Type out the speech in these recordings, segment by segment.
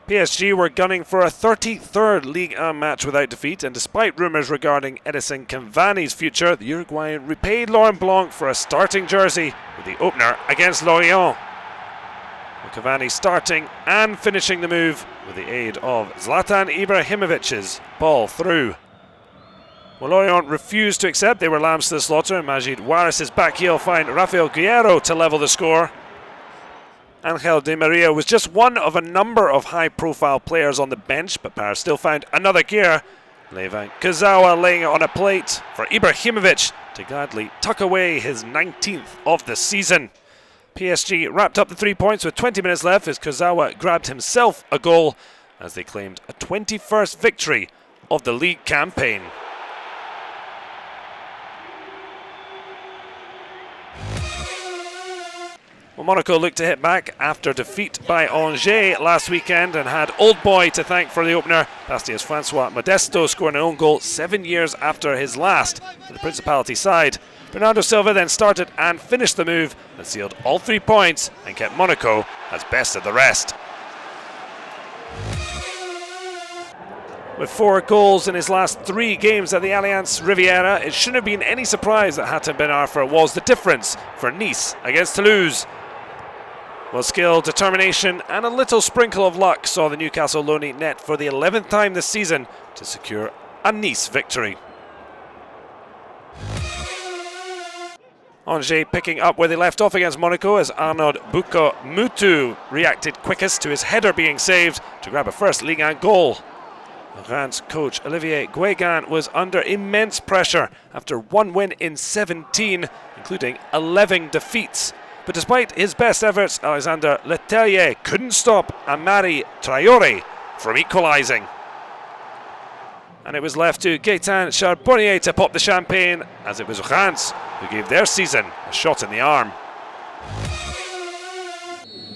PSG were gunning for a 33rd Ligue 1 match without defeat, and despite rumours regarding Edison Cavani's future, the Uruguayan repaid Laurent Blanc for a starting jersey with the opener against Lorient. With Cavani starting and finishing the move with the aid of Zlatan Ibrahimovic's ball through. Well, Lorient refused to accept. They were lambs to the slaughter, and Majid Waris's back heel find Rafael Guerreiro to level the score. Angel Di Maria was just one of a number of high-profile players on the bench, but Paris still found another gear. Levan Kurzawa laying it on a plate for Ibrahimovic to gladly tuck away his 19th of the season. PSG wrapped up the 3 points with 20 minutes left as Kurzawa grabbed himself a goal as they claimed a 21st victory of the league campaign. Well, Monaco looked to hit back after defeat by Angers last weekend and had Old Boy to thank for the opener. Bastia's François Modesto scored an own goal 7 years after his last for the Principality side. Bernardo Silva then started and finished the move and sealed all 3 points and kept Monaco as best of the rest. With 4 goals in his last 3 games at the Allianz Riviera, it shouldn't have been any surprise that Hatem Ben Arfa was the difference for Nice against Toulouse. Well, skill, determination and a little sprinkle of luck saw the Newcastle loanee net for the 11th time this season to secure a Nice victory. Angers picking up where they left off against Monaco as Arnaud Buko-Mutu reacted quickest to his header being saved to grab a first Ligue 1 goal. Reims coach Olivier Guégan was under immense pressure after 1 win in 17, including 11 defeats. But despite his best efforts, Alexander Letellier couldn't stop Amari Traoré from equalising. And it was left to Gaëtan Charbonnier to pop the champagne, as it was Reims who gave their season a shot in the arm.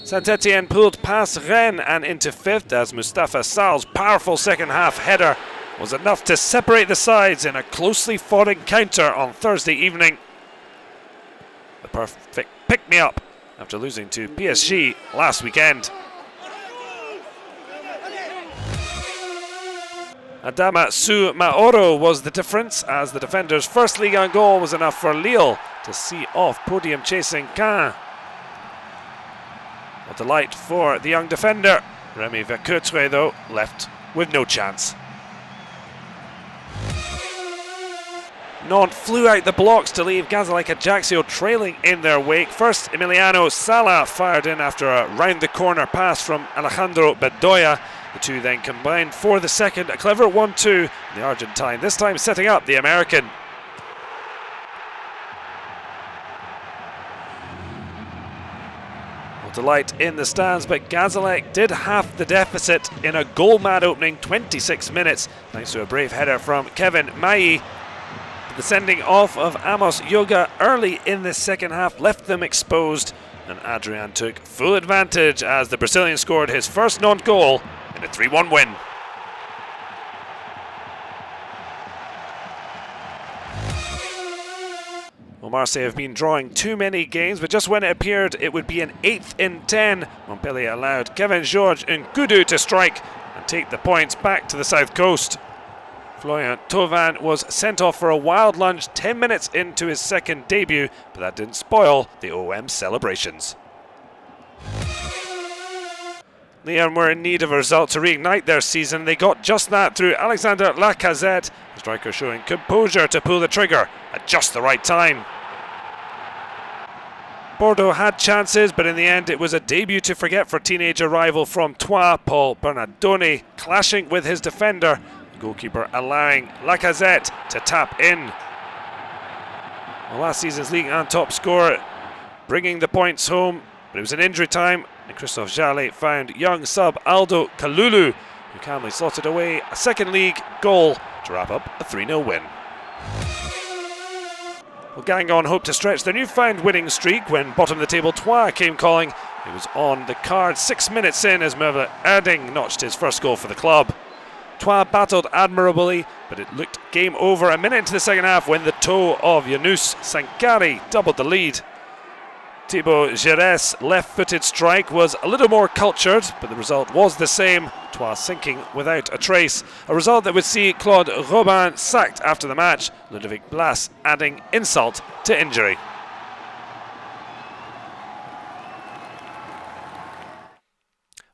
Saint-Etienne pulled past Rennes and into 5th as Mustafa Sal's powerful second half header was enough to separate the sides in a closely fought encounter on Thursday evening. The perfect pick-me-up after losing to PSG last weekend. Adama SOUMAORO was the difference as the defender's first Ligue 1 goal was enough for Lille to see off podium-chasing Caen. A delight for the young defender. Remy Vercoetre, though, left with no chance. Nantes flew out the blocks to leave GFC Ajaccio trailing in their wake. First, Emiliano Sala fired in after a round-the-corner pass from Alejandro Bedoya. The two then combined for the second. A clever 1-2, the Argentine, this time setting up the American. Well, delight in the stands, but Gazalek did half the deficit in a goal-mad opening 26 minutes, thanks to a brave header from Kevin Mailly. The sending off of Amos Yoga early in the second half left them exposed, and Adrian took full advantage as the Brazilian scored his first Nantes goal in a 3-1 win. Well, Marseille have been drawing too many games, but just when it appeared it would be an 8th in 10, Montpellier allowed Kevin Georges-Kévin to strike and take the points back to the south coast. Florian Thauvin was sent off for a wild lunge 10 minutes into his second debut, but that didn't spoil the OM celebrations. Lyon were in need of a result to reignite their season. They got just that through Alexander Lacazette, the striker showing composure to pull the trigger at just the right time. Bordeaux had chances, but in the end it was a debut to forget for teenage arrival from Troyes, Paul Bernardoni, clashing with his defender, goalkeeper allowing Lacazette to tap in. Well, last season's Ligue 1 top scorer bringing the points home, but it was an injury time and Christophe Jallet found young sub Aldo Kalulu, who calmly slotted away a second league goal to wrap up a 3-0 win. Well, Guingamp hoped to stretch their newfound winning streak when bottom of the table Troyes came calling. It was on the card 6 minutes in as Merve Erding notched his first goal for the club. Troyes battled admirably, but it looked game over a minute into the second half when the toe of Younous Sankari doubled the lead. Thibaut Giresse' left-footed strike was a little more cultured, but the result was the same, Troyes sinking without a trace. A result that would see Claude Robin sacked after the match, Ludovic Blas adding insult to injury.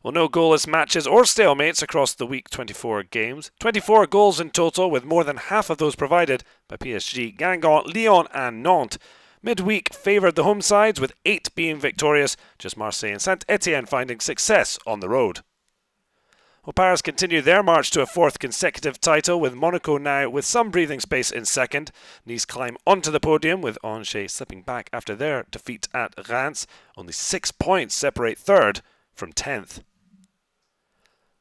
Well, no goalless matches or stalemates across the Week 24 games. 24 goals in total, with more than half of those provided by PSG, Guingamp, Lyon and Nantes. Midweek favoured the home sides, with 8 being victorious, just Marseille and Saint-Etienne finding success on the road. Well, Paris continue their march to a 4th consecutive title, with Monaco now with some breathing space in 2nd. Nice climb onto the podium, with Angers slipping back after their defeat at Reims. Only 6 points separate 3rd from 10th.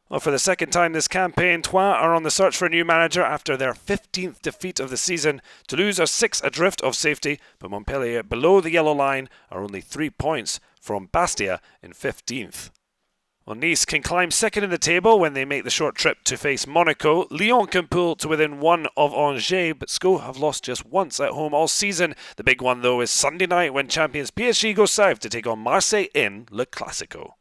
Well, for the 2nd time this campaign, Troyes are on the search for a new manager after their 15th defeat of the season. Toulouse are 6 adrift of safety, but Montpellier, below the yellow line, are only 3 points from Bastia in 15th. Well, Nice can climb 2nd in the table when they make the short trip to face Monaco. Lyon can pull to within 1 of Angers, but SCO have lost just once at home all season. The big one, though, is Sunday night when champions PSG go south to take on Marseille in Le Classico.